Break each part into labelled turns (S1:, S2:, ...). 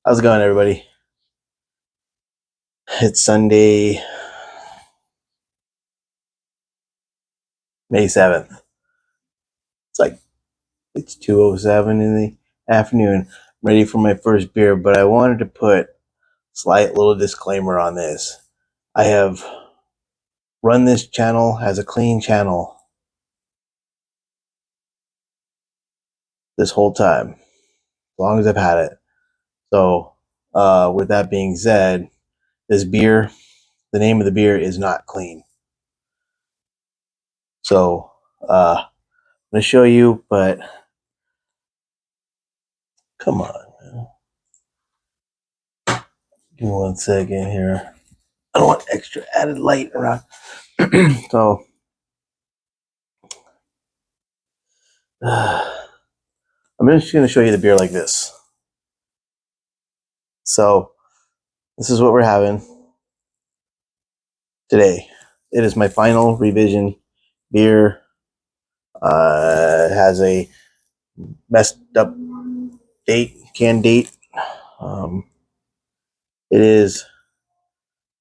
S1: How's it going, everybody? It's Sunday, May 7th. It's 2:07 in the afternoon. I'm ready for my first beer, but I wanted to put a slight little disclaimer on this. I have run this channel as a clean channel this whole time, as long as I've had it. So, with that being said, this beer, the name of the beer is not clean. So, I'm going to show you, but come on. Give me 1 second here. I don't want extra added light around. So, I'm just going to show you the beer like this. So, this is what we're having today. It is my final revision beer. It has a messed up can date. It is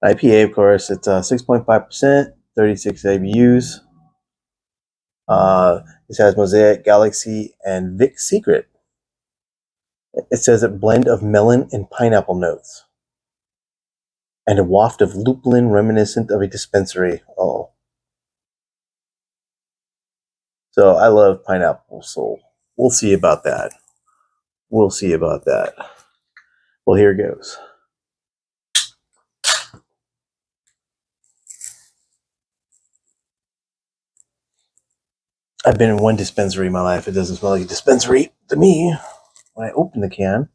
S1: IPA, of course. It's 6.5%, 36 IBUs. This has Mosaic, Galaxy, and Vic Secret. It says a blend of melon and pineapple notes, and a waft of lupulin reminiscent of a dispensary. Oh. So I love pineapple, so we'll see about that. Well, here goes. I've been in one dispensary in my life. It doesn't smell like a dispensary to me when I open the can.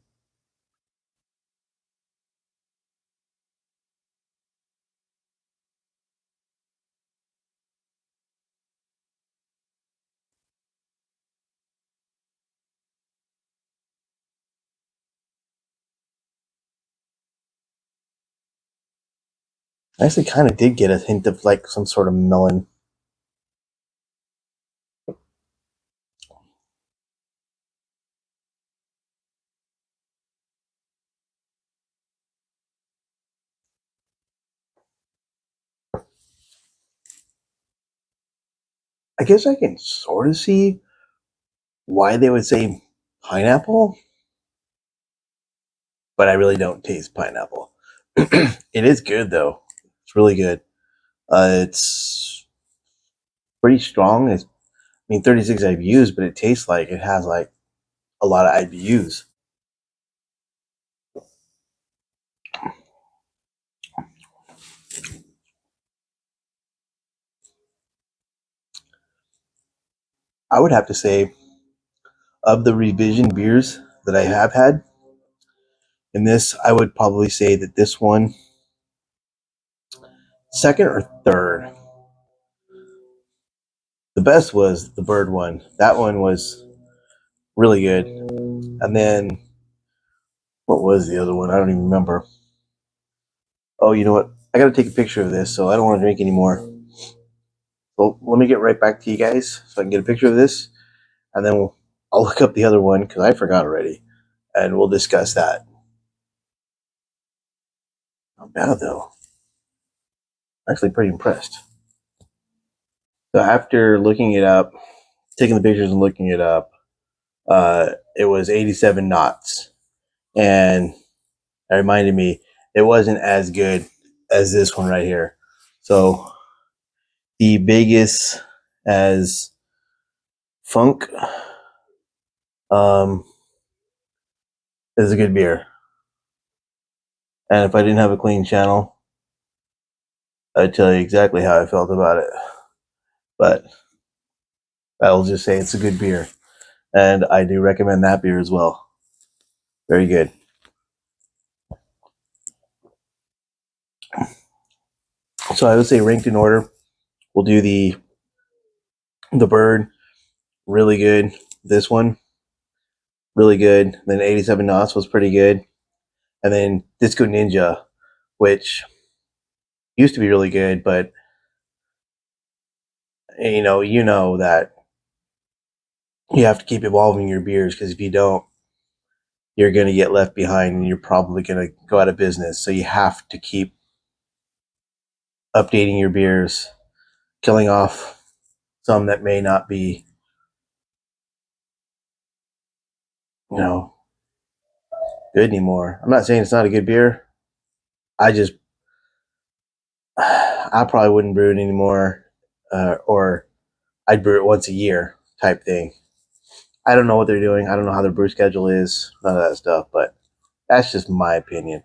S1: I actually kind of did get a hint of like some sort of melon. I guess I can sort of see why they would say pineapple, but I really don't taste pineapple. It is good though. It's really good. It's pretty strong. I mean, 36 IBUs, but it tastes like it has like a lot of IBUs. I would have to say, of the revision beers that I have had, in this, I would probably say that this one, second or third. The best was the bird one. That one was really good. And then, what was the other one? I don't even remember. Oh, you know what? I got to take a picture of this, so I don't want to drink anymore. So let me get right back to you guys so I can get a picture of this, and then I'll look up the other one because I forgot already, and we'll discuss that. Not bad though. Actually, pretty impressed. So after looking it up, taking the pictures and looking it up, it was 87 knots, and it reminded me it wasn't as good as this one right here. So the Vegas as Funk is a good beer. And if I didn't have a clean channel, I'd tell you exactly how I felt about it. But I'll just say it's a good beer. And I do recommend that beer as well. Very good. So I would say ranked in order. We'll do the bird, really good. This one, really good. Then 87 knots was pretty good. And then Disco Ninja, which used to be really good, but you know that you have to keep evolving your beers, because if you don't, you're going to get left behind and you're probably going to go out of business. So you have to keep updating your beers, killing off some that may not be, you know, good anymore. I'm not saying it's not a good beer. I probably wouldn't brew it anymore, or I'd brew it once a year type thing. I don't know what they're doing. I don't know how their brew schedule is, none of that stuff, but that's just my opinion.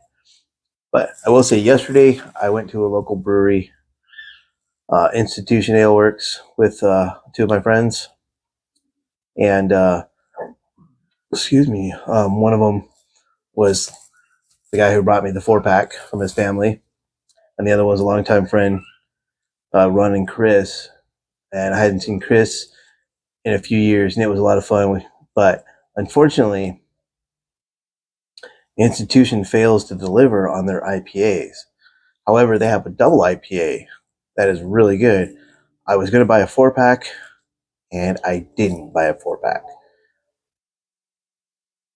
S1: But I will say, yesterday I went to a local brewery, Institution Ale Works, with two of my friends, and excuse me, one of them was the guy who brought me the 4-pack from his family, and the other was a longtime friend, Ron and Chris. And I hadn't seen Chris in a few years, and it was a lot of fun. But unfortunately, the institution fails to deliver on their IPAs. However, they have a double IPA that is really good. I was going to buy a 4-pack, and I didn't buy a 4-pack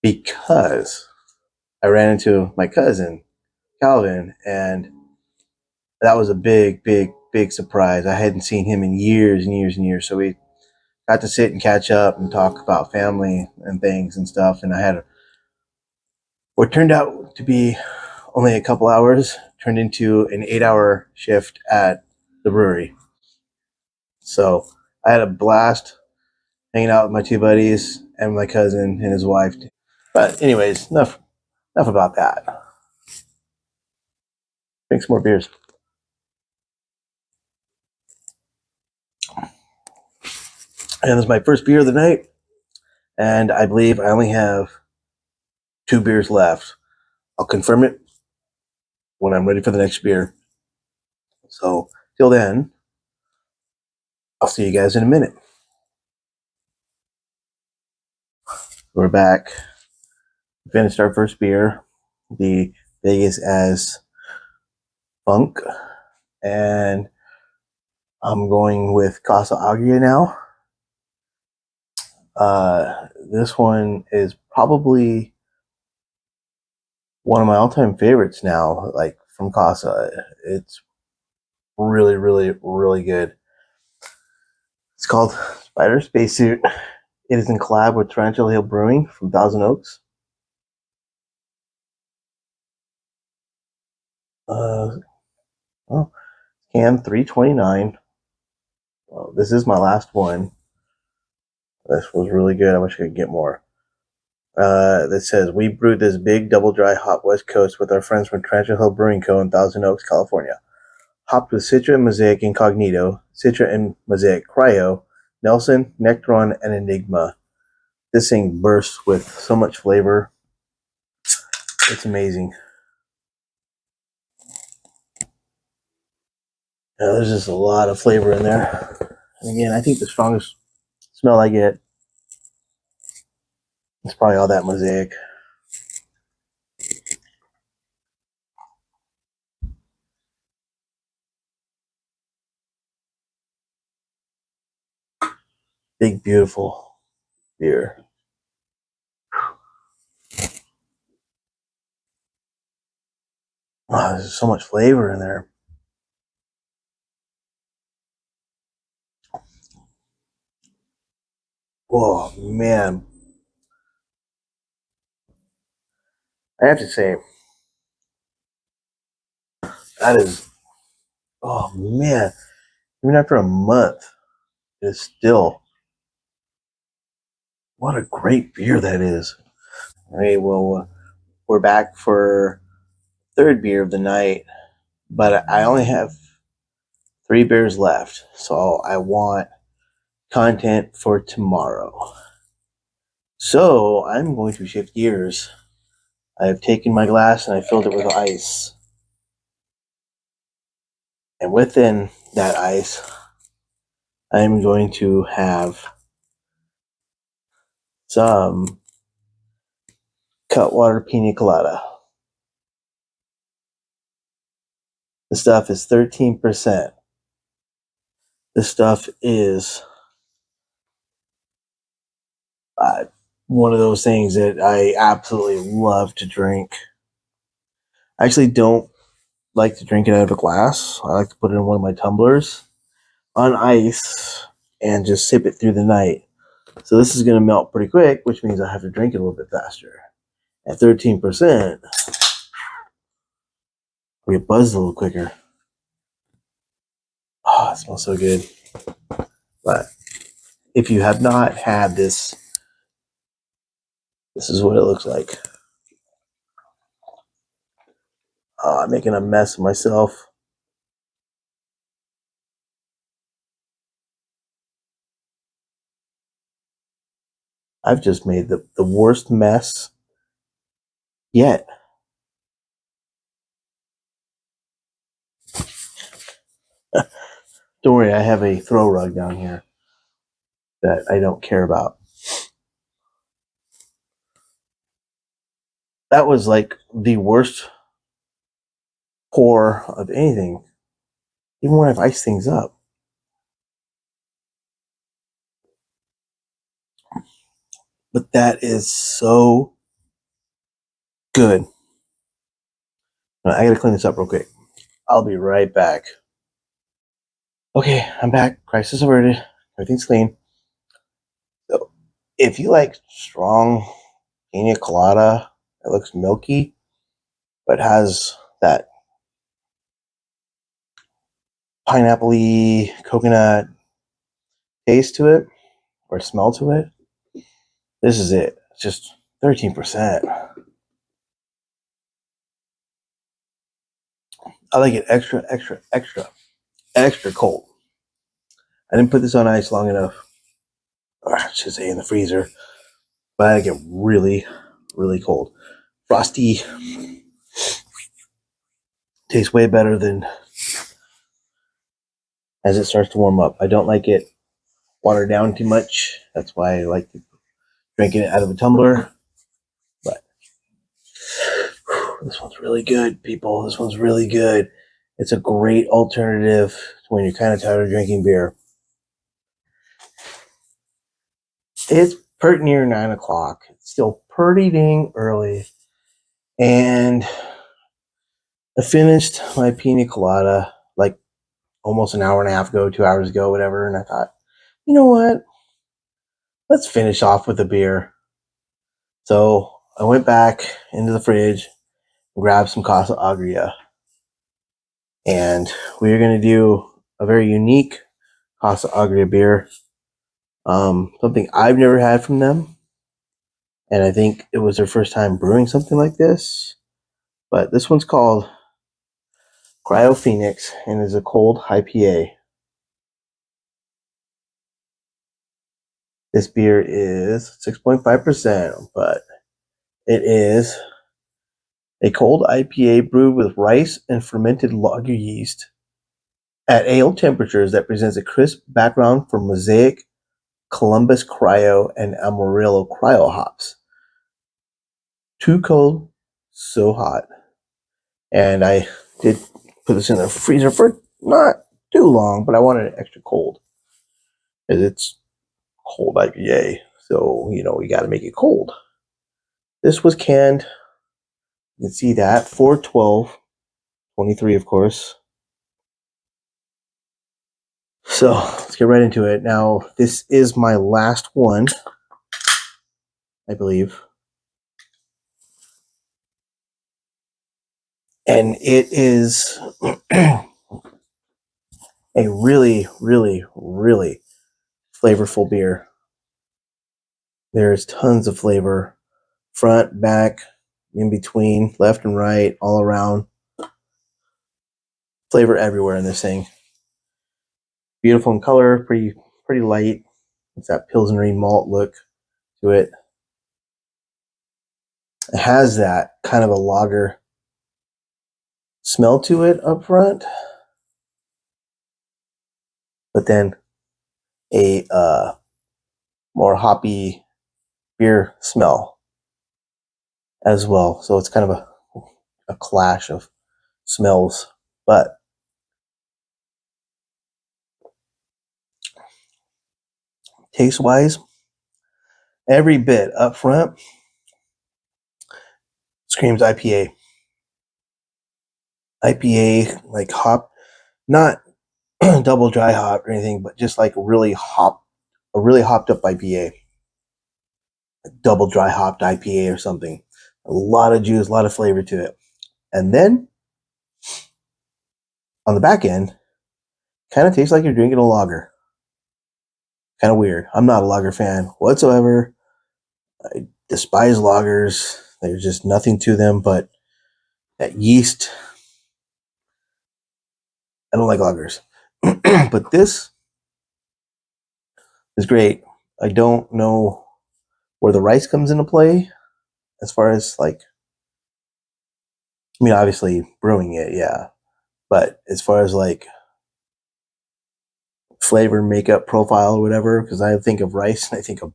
S1: because I ran into my cousin, Calvin, and that was a big, big, big surprise. I hadn't seen him in years and years and years. So we got to sit and catch up and talk about family and things and stuff. And I had what turned out to be only a couple hours turned into an 8-hour shift at the brewery. So I had a blast hanging out with my two buddies and my cousin and his wife. But anyways, enough about that. Drink some more beers. And this is my first beer of the night, and I believe I only have 2 beers left. I'll confirm it when I'm ready for the next beer. So till then, I'll see you guys in a minute. We're back. We finished our first beer, the Vegas as Funk, and I'm going with Casa Agria now. This one is probably one of my all-time favorites now, like from Casa. It's really, really, really good. It's called Spider Spacesuit. It is in collab with Tarantula Hill Brewing from Thousand Oaks. Well, can 329. Well, this is my last one. This was really good. I wish I could get more. That says, we brewed this big double dry hop West Coast with our friends from Tarantula Hill Brewing Co. in Thousand Oaks, California. Hopped with Citra and Mosaic Incognito, Citra and Mosaic Cryo, Nelson, Nectaron, and Enigma. This thing bursts with so much flavor. It's amazing. There's just a lot of flavor in there. And again, I think the strongest smell I get is probably all that Mosaic. Big, beautiful beer. Oh, there's so much flavor in there. Oh, man. I have to say, that is, oh, man. Even after a month, it is still, what a great beer that is. All right, well, we're back for third beer of the night, but I only have 3 beers left, so I want content for tomorrow. So I'm going to shift gears. I have taken my glass and I filled it with ice. And within that ice, I'm going to have some Cutwater Pina Colada. The stuff is 13%. This stuff is one of those things that I absolutely love to drink. I actually don't like to drink it out of a glass. I like to put it in one of my tumblers on ice and just sip it through the night. So this is going to melt pretty quick, which means I have to drink it a little bit faster. At 13%, we get buzzed a little quicker. Oh, it smells so good. But if you have not had this, this is what it looks like. Oh, I'm making a mess of myself. I've just made the worst mess yet. Don't worry, I have a throw rug down here that I don't care about. That was like the worst pour of anything, even when I've iced things up. But that is so good. I gotta clean this up real quick. I'll be right back. Okay, I'm back. Crisis averted. Everything's clean. So, if you like strong Pina Colada that looks milky but has that pineapple-y coconut taste to it or smell to it, this is it. It's just 13%. I like it extra, extra, extra, extra cold. I didn't put this on ice long enough. Or I should say in the freezer. But I get really, really cold. Frosty tastes way better than as it starts to warm up. I don't like it watered down too much. That's why I like to drinking it out of a tumbler. But this one's really good, people. This one's really good. It's a great alternative when you're kind of tired of drinking beer. It's pretty near 9 o'clock. It's still pretty dang early. And I finished my pina colada like almost an hour and a half ago, 2 hours ago, whatever. And I thought, you know what? Let's finish off with a beer. So I went back into the fridge, grabbed some Casa Agria. And we're going to do a very unique Casa Agria beer. Something I've never had from them. And I think it was their first time brewing something like this. But this one's called Cryo Phoenix and is a cold IPA. This beer is 6.5%, but it is a cold IPA brewed with rice and fermented lager yeast at ale temperatures that presents a crisp background for Mosaic, Columbus Cryo, and Amarillo Cryo hops. Too cold, so hot. And I did put this in the freezer for not too long, but I wanted it extra cold. Because it's cold IPA. So, we got to make it cold. This was canned. You can see that. 4/12/23, of course. So, let's get right into it. Now, this is my last one, I believe. And it is a really, really, really flavorful beer. There's tons of flavor. Front, back, in between, left and right, all around. Flavor everywhere in this thing. Beautiful in color, pretty light. It's that Pilsnery malt look to it. It has that kind of a lager smell to it up front, but then a more hoppy beer smell as well. So it's kind of a clash of smells, but taste wise, Every bit up front screams IPA. IPA, like hop, not double dry hop or anything, but just like a really hopped up IPA, double dry hopped IPA or something. A lot of juice, a lot of flavor to it. And then on the back end, kind of tastes like you're drinking a lager. Kind of weird. I'm not a lager fan whatsoever. I despise lagers. There's just nothing to them but that yeast. I don't like lagers. But this is great. I don't know where the rice comes into play as far as like, I mean, obviously brewing it, yeah. But as far as like flavor, makeup, profile, or whatever, because I think of rice and I think of,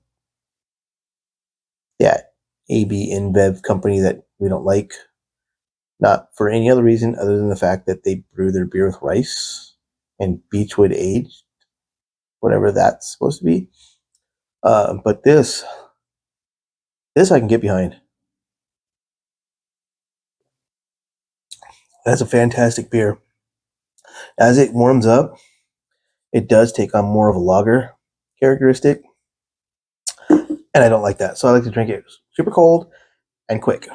S1: yeah, AB InBev company that we don't like. Not for any other reason other than the fact that they brew their beer with rice and beechwood aged, whatever that's supposed to be. But this I can get behind. That's a fantastic beer. As it warms up, it does take on more of a lager characteristic, and I don't like that. So I like to drink it super cold and quick.